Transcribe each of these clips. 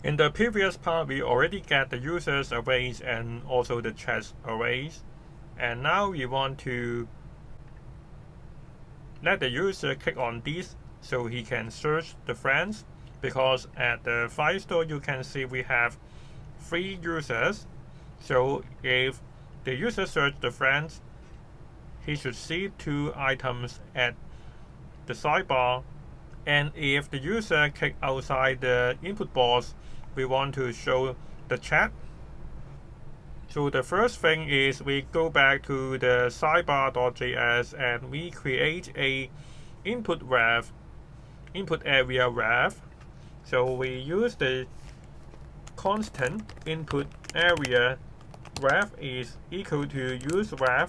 In the previous part, we already get the users arrays and also the chat arrays. And now we want to let the user click on this so he can search the friends, because at the file store you can see we have 3 users. So if the user search the friends, he should see 2 items at the sidebar. And if the user click outside the input box, we want to show the chat. So the first thing is we go back to the sidebar.js and we create a input area ref. So we use the constant input area ref is equal to use ref,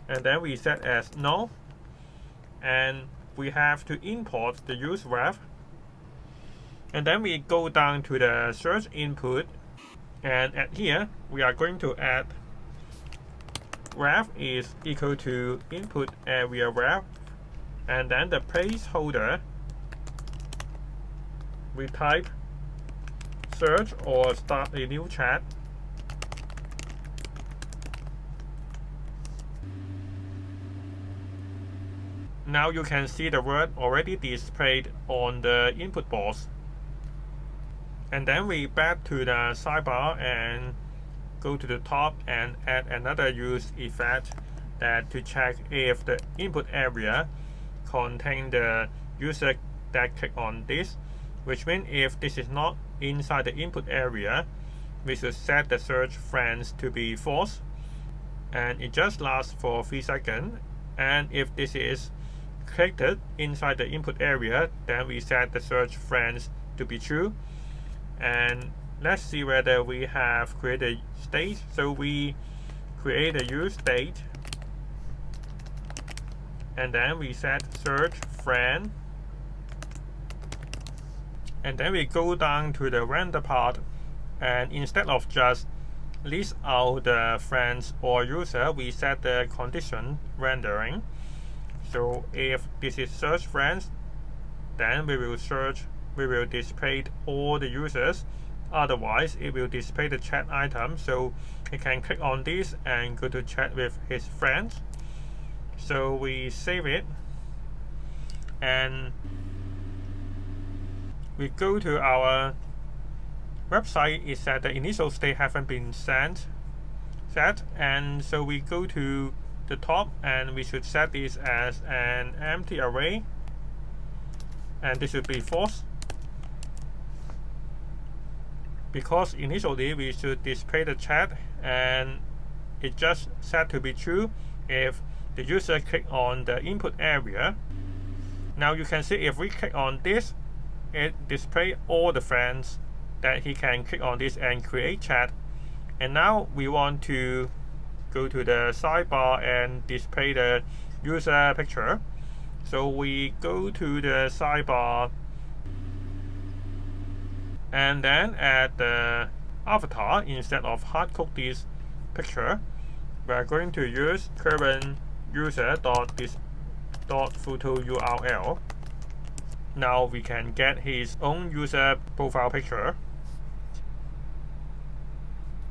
and then we set as null, and we have to import the use ref. And then we go down to the search input, and at here we are going to add ref is equal to input area ref, and then the placeholder we type search or start a new chat. Now you can see the word already displayed on the input box. And then we back to the sidebar and go to the top and add another use effect that to check if the input area contains the user that click on this, which means if this is not inside the input area, we should set the search friends to be false, and it just lasts for 3 seconds. And if this is clicked inside the input area, then we set the search friends to be true. And let's see whether we have created state. So we create a use state, and then we set search friend, and then we go down to the render part, and instead of just list out the friends or user, we set the condition rendering. So if this is search friends, then we will display all the users. Otherwise, it will display the chat item, so he can click on this and go to chat with his friends. So we save it, and we go to our website. It said the initial state haven't been set, and so we go to the top and we should set this as an empty array, and this should be false, because initially we should display the chat and it just set to be true if the user click on the input area. Now you can see if we click on this, it display all the friends that he can click on this and create chat. And now we want to go to the sidebar and display the user picture. So we go to the sidebar and then add the avatar. Instead of hard code this picture, we are going to use current user.photo URL. Now we can get his own user profile picture.